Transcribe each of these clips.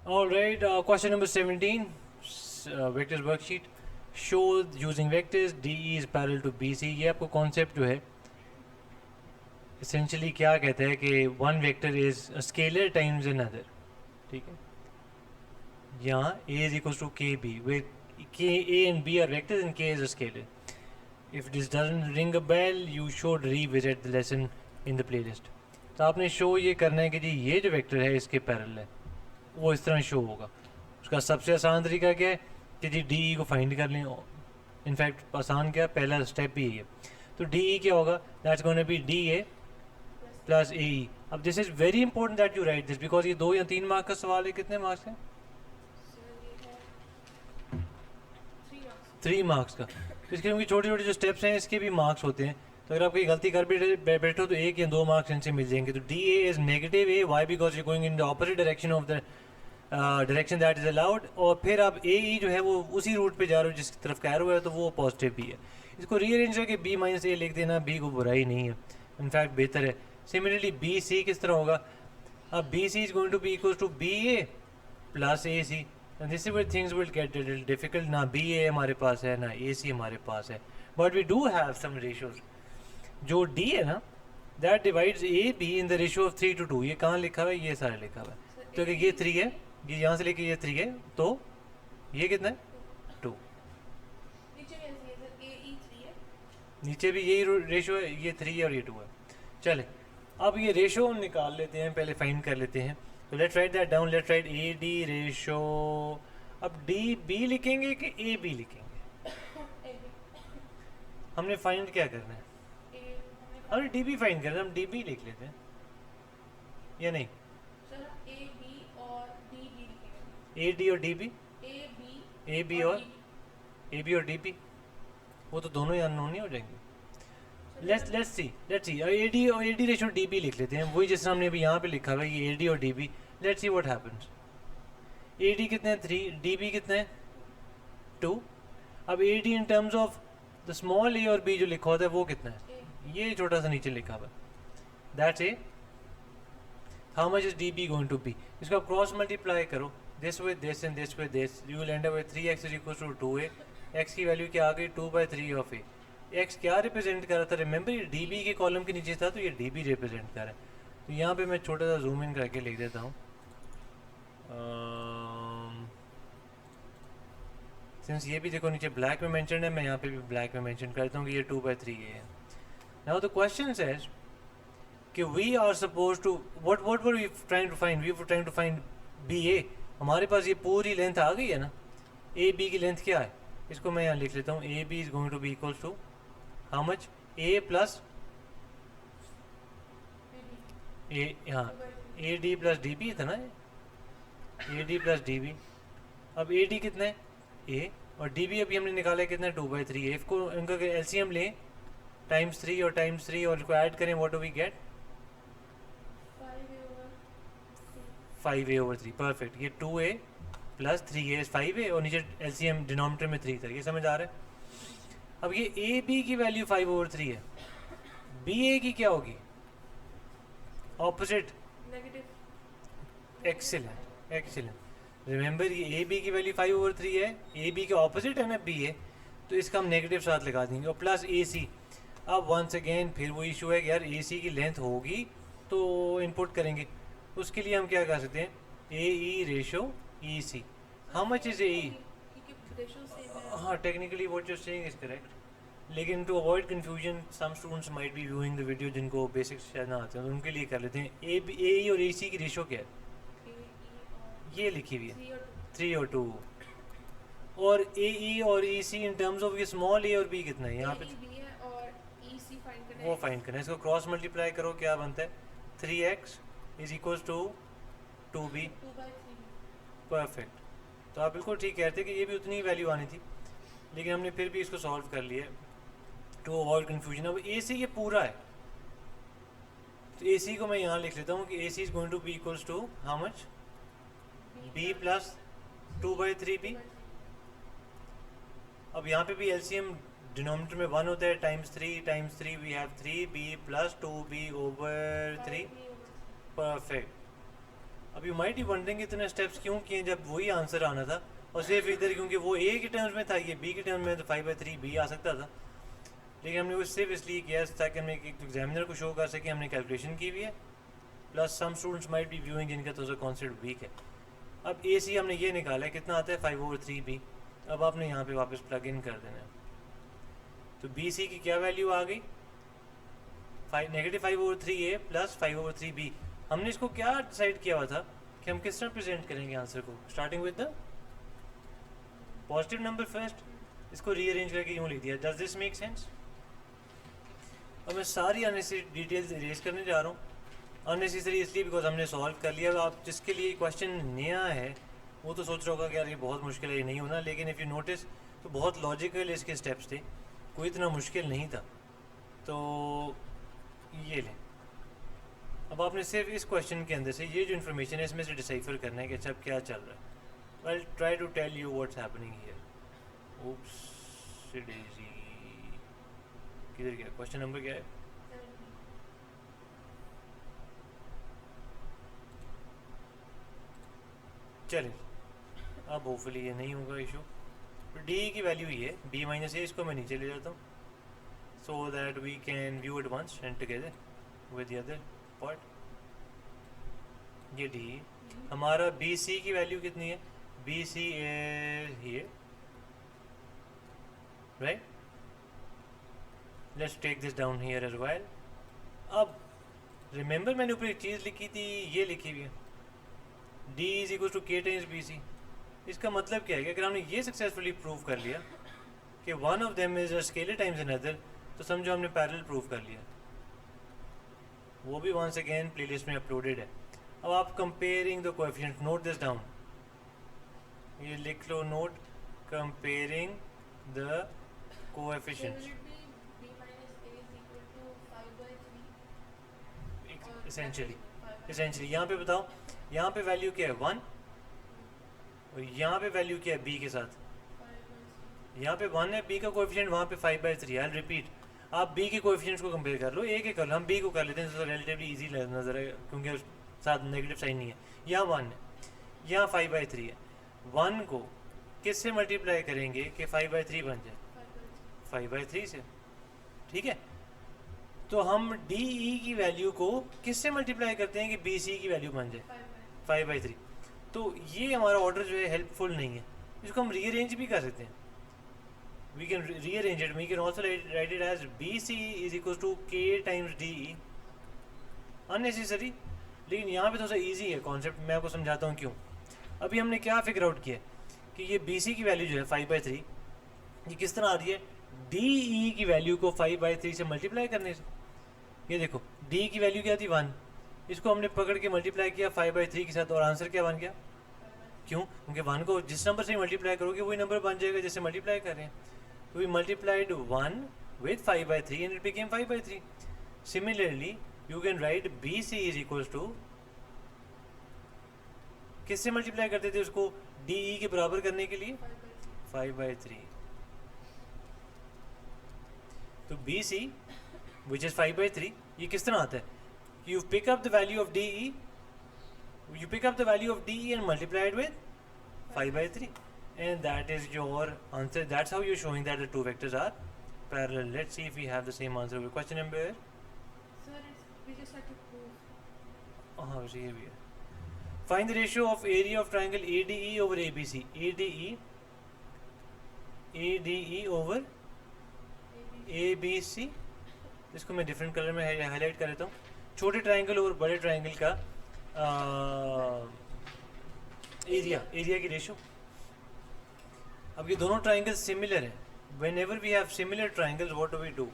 All right, question number 17, vectors worksheet. Show using vectors DE is parallel to BC. ये आपको concept जो है essentially क्या कहता है कि one vector is a scalar times another. ठीक है, यहाँ A is equals to KB, where K, A and B are vectors and K is a scalar. If this doesn't ring a bell, you should revisit the lesson in the playlist. तो आपने show ये करना है कि जी ये जो vector है इसके पैरेलल है, वो इस तरह शो होगा. उसका सबसे आसान तरीका क्या है कि जी डी ई को फाइंड कर लें. इनफैक्ट आसान क्या, पहला स्टेप ही है. तो डी ई क्या होगा, that's gonna be D A plus A E. अब this is very important that you write this, because ये 2 या 3 मार्क्स का सवाल है. कितने मार्क्स हैं? 3 मार्क्स का. तो इसके क्योंकि छोटे छोटे जो स्टेप्स हैं इसके भी मार्क्स होते हैं. तो अगर आप कोई गलती कर भी बैठो तो 1 या 2 मार्क्स इनसे मिल जाएंगे. तो D A is negative A, why because you going in the opposite direction of the direction that is allowed. और फिर आप ए ई जो है वो उसी रूट पे जा रहे हो जिसकी तरफ का एरो है, तो वो पॉजिटिव भी है. इसको रीअरेंज करके बी माइनस ए लिख देना, बी को बुराई नहीं है, इनफैक्ट बेहतर है. सिमिलरली बी सी किस तरह होगा? अब B C is going to be equal to B A plus A C. This is where things will get difficult. ना बी ए हमारे पास है ना ए सी हमारे पास है, but we do have some ratios. जो डी है ना, that divides A B in the ratio of 3 to 2. ये कहाँ लिखा हुआ है? ये सारा लिखा हुआ है. तो अगर ये 3 है, ये यहाँ से लेके ये 3 है, तो ये कितना है? 2. नीचे भी यही रेशियो है, ये 3 है और ये 2 है. चले अब ये रेशियो हम निकाल लेते हैं, पहले फाइंड कर लेते हैं. तो let's write that down. Let's write A D ratio. अब डी बी लिखेंगे कि ए बी लिखेंगे? हमने फाइंड क्या करना है? हमने डी बी फाइंड करना है, हम डी बी लिख लेते हैं या नहीं? ए डी और डी बी, ए बी और डी बी, वो तो दोनों ही अननोन ही हो जाएंगे. Let's see A D ratio D B लिख लेते हैं, वही जिस हमने अभी यहाँ पे लिखा हुआ है, ये ए डी और D B. Let's see what happens. A D कितने हैं? 3. डी बी कितने हैं? 2. अब A D in terms of the small A और बी जो लिखा होता है वो कितना है? ये छोटा सा नीचे लिखा हुआ है, that's A. How much is D B going to be? इसको आप क्रॉस मल्टीप्लाई करो, this with this and this with this, you will end up with 3x is equal to 2a. x की वैल्यू क्या आ गई? 2/3 of a. x क्या represent कर रहा था? रिमेंबर ये डी बी के कॉलम के नीचे था, तो ये डी बी रिप्रेजेंट कर रहा है. तो यहाँ पे मैं छोटा सा जूम इन करके लिख देता हूँ. सिंस ये भी देखो नीचे ब्लैक में मेंशन है, मैं यहाँ पे भी ब्लैक में मेंशन करता हूँ कि ये 2/3 है. नाउ द क्वेश्चन सेज कि we are suppose to what were we trying to find? We were trying to find B A. हमारे पास ये पूरी लेंथ आ गई है ना. ए बी की लेंथ क्या है? इसको मैं यहाँ लिख लेता हूँ. A B is going to be equals to how much? A plus A, हाँ A D plus D B था ना, A D plus D B. अब ए डी कितना है? ए, और डी बी अभी हमने निकाला है कितना? 2/3. इसको इनका एलसीएम लें, ×3 और ×3 और इसको ऐड करें, what do we get? 5a/3. Perfect. ये 2a प्लस 3a 5a और नीचे एलसीएम डिनोमिनेटर में 3 था. ये समझ आ रहा है? अब ये ए बी की वैल्यू 5/3 है, बी ए की क्या होगी? ऑपोजिट. Excellent excellent. रिमेंबर ये ए बी की वैल्यू 5/3 है, ए बी के ऑपोजिट है ना बी ए, तो इसका हम नेगेटिव साथ लगा देंगे. और प्लस ए सी. अब वंस अगेन फिर वो इशू है कि यार ए सी की लेंथ होगी तो इनपुट करेंगे. उसके लिए हम क्या कर सकते हैं? A E ratio E C. How much is A E? हाँ, technically what you saying is correct, लेकिन to avoid confusion some students might be viewing the video जिनको बेसिक्स शायद ना आते हैं, तो उनके लिए कर लेते हैं. ए ई और ए सी की रेशो क्या है? ये लिखी हुई है 3 और 2. और ए ई और ई सी इन टर्म्स ऑफ ये स्मॉल ए और बी कितना है यहाँ पे? वो फाइंड करना है. इसको क्रॉस मल्टीप्लाई करो, क्या बनता है? 3x is equal to 2b. Perfect. तो आप बिल्कुल ठीक कहते हैं कि ये भी उतनी ही वैल्यू आनी थी, लेकिन हमने फिर भी इसको सॉल्व कर लिया टू अवॉइड कन्फ्यूजन. अब ए सी ये पूरा है, तो ए सी को मैं यहाँ लिख लेता हूँ कि A C is going to be equals to how much? b plus 2/3b. अब यहाँ पे भी एलसीएम डिनोमिनेटर में 1 होता है, ×3 we have 3b plus 2b/3. Perfect. अब यू माइट ही वंडरिंग इतने स्टेप्स क्यों किए जब वही आंसर आना था, और सिर्फ इधर क्योंकि वो ए के टर्म्स में था, ये बी के टर्म्स में, तो 5/3 बी आ सकता था। लेकिन हमने वो सिर्फ इसलिए किया ताकि हमने एक एग्जामिनर को शो कर सके हमने कैलकुलेशन की हुई है, plus some students might be viewing जिनका थोड़ा सा कॉन्सेप्ट वीक है। अब ए सी हमने ये निकाला है कितना आता है 5/3 बी। अब आपने यहाँ पे वापस प्लग इन कर देना है, तो बी सी की क्या वैल्यू आ गई, -5/3 ए प्लस 5/3 बी। हमने इसको क्या डिसाइड किया हुआ था कि हम किस तरह प्रेजेंट करेंगे आंसर को, starting with the positive number first, इसको रीअरेंज करके यूँ लिख दिया। Does this make sense? अब मैं सारी अननेसेसरी डिटेल्स इरेज करने जा रहा हूँ। अननेसेसरी इसलिए बिकॉज हमने सॉल्व कर लिया। आप जिसके लिए क्वेश्चन नया है वो तो सोच रहा होगा कि यार ये बहुत मुश्किल है, ये नहीं होना, लेकिन इफ़ यू नोटिस तो बहुत लॉजिकल इसके स्टेप्स थे, कोई इतना मुश्किल नहीं था। तो ये लें, अब आपने सिर्फ इस क्वेश्चन के अंदर से ये जो इन्फॉर्मेशन है इसमें से डिसाइफर करना है कि अच्छा क्या चल रहा है। I try to tell you what's happening here. Oops daisy, किधर गया क्वेश्चन नंबर, क्या है? चलिए अब होपफुली ये नहीं होगा इशू। डी की वैल्यू ये बी माइनस ए, इसको मैं नीचे ले जाता हूँ so that we can view it once and together with the other part. ये डी हमारा बी सी की वैल्यू कितनी है, B C is here, right. Let's take this down here as well. अब रिमेंबर मैंने ऊपर एक चीज़ लिखी थी, ये लिखी हुई है D is equal to K times B C. इसका मतलब क्या है कि अगर हमने ये सक्सेसफुली प्रूव कर लिया कि one of them is a scalar times another, तो समझो हमने पैरेलल प्रूव कर लिया। वो भी वंस अगेन प्लेलिस्ट में अपलोडेड है। अब आप comparing the coefficient, note this down, ये लिख लो note, comparing the coefficients essentially यहाँ पे बताओ, यहाँ पे वैल्यू क्या है 1 और यहाँ पे वैल्यू क्या है b के साथ, यहाँ पे 1 है, b का कोएफिशिएंट वहाँ पे 5/3। आई रिपीट, आप b के कोएफिशिएंट्स को कंपेयर कर लो, a के कर लो, हम b को कर लेते हैं तो रिलेटिवली इजी नजर है क्योंकि साथ नेगेटिव साइन नहीं है। यहाँ 1 है, यहाँ 5/3 है। 1 को किससे मल्टीप्लाई करेंगे कि 5/3 बन जाए, 5/3 से, ठीक है। तो हम डी ई की वैल्यू को किससे मल्टीप्लाई करते हैं कि बी सी की वैल्यू बन जाए 5/3। तो ये हमारा ऑर्डर जो है हेल्पफुल नहीं है, इसको हम रीअरेंज भी कर सकते हैं। We can rearrange it, we can also write it as B C is equal to K times D E. Unnecessary, लेकिन यहाँ पे थोड़ा सा ईजी है कॉन्सेप्ट, मैं आपको समझाता हूँ क्यों। अभी हमने क्या फिगर आउट किया कि ये बी सी की वैल्यू जो है 5/3, ये किस तरह आ रही है, डी ई की वैल्यू को 5/3 से मल्टीप्लाई करने से। ये देखो डी की वैल्यू क्या थी 1, इसको हमने पकड़ के मल्टीप्लाई किया 5/3 के साथ और आंसर क्या बन गया। क्यों? क्योंकि 1 को जिस नंबर से मल्टीप्लाई करोगे वही नंबर बन जाएगा जिससे मल्टीप्लाई कर रहे हैं। तो we multiplied 1 with 5/3 and it became 5/3। Similarly you can write B C is equal to, किससे मल्टीप्लाई करते थे उसको, डी ई के बराबर करने के लिए 5/3। तो बी सी विच इज 5/3 ये किस तरह आता है, you pick up the value of DE, you pick up the value of DE and multiply it with 5/3 and that is your answer. That's how you're showing that the two vectors are parallel. Let's see if we have the same answer with question number. Sir, we just have to prove. हाँ ये भी है। Find the ratio of area of triangle ADE over ABC. ADE over ABC, इसको मैं different colour में highlight कर देता हूँ। छोटे ट्राइंगल और बड़े ट्राइंगल का एरिया की रेशो। अब ये दोनों ट्राइंगल सिमिलर हैं, whenever we have similar triangles what do we do,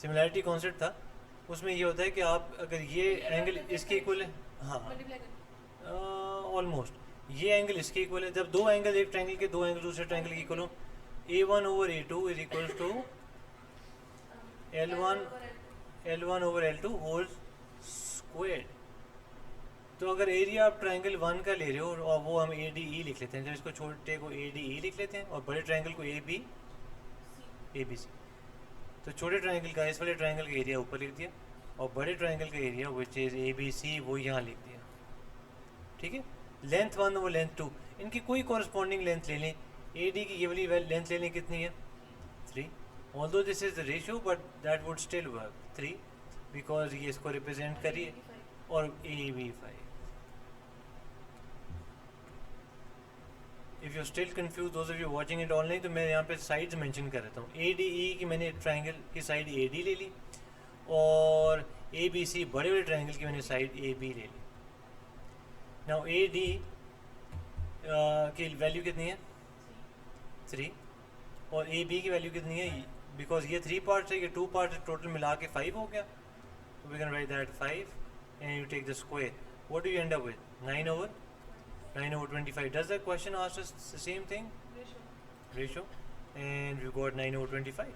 similarity concept था, उसमें ये होता है कि आप अगर ये एंगल इसके इक्वल है, हाँ ऑलमोस्ट ये एंगल इसके इक्वल है, जब दो एंगल एक ट्राइंगल के दो एंगल दूसरे ट्राइंगल के इक्वल हो, A1 over A2 is equal to L1 over L2 whole square. तो अगर एरिया आप ट्राइंगल 1 का ले रहे हो और वो हम ADE लिख लेते हैं, जब इसको छोटे को ADE लिख लेते हैं और बड़े ट्राइंगल को ABC। तो छोटे ट्राइंगल का इस वाले ट्राइंगल का एरिया ऊपर लिख दिया और बड़े ट्रायंगल का area which is A B C वो यहाँ लिख दिया, ठीक है। लेंथ 1 वो लेंथ 2, इनकी कोई कॉरस्पॉन्डिंग लेंथ ले लें, ए डी की ये वाली लेंथ ले लें, कितनी है 3, although this is the ratio but that would still work 3 because ये इसको रिप्रेजेंट करिए, और A B 5। If you still confuse those of you watching it online, तो मैं यहाँ पे साइड्स मेंशन कर देता हूँ। ए डी ई की मैंने ट्रायंगल की साइड ए डी ले ली, और ए बी सी बड़े बड़े ट्रायंगल की मैंने साइड ए बी ले ली। नाउ ए डी की वैल्यू कितनी है 3, और ए बी की वैल्यू कितनी है, बिकॉज ये 3 पार्ट्स है, ये 2 पार्ट्स है, टोटल मिला के 5 हो गया, तो we can write that 5 and you take the square, what do you end up with 9/25. Does the question ask us the same thing? Ratio. Ratio, and we got 9/25.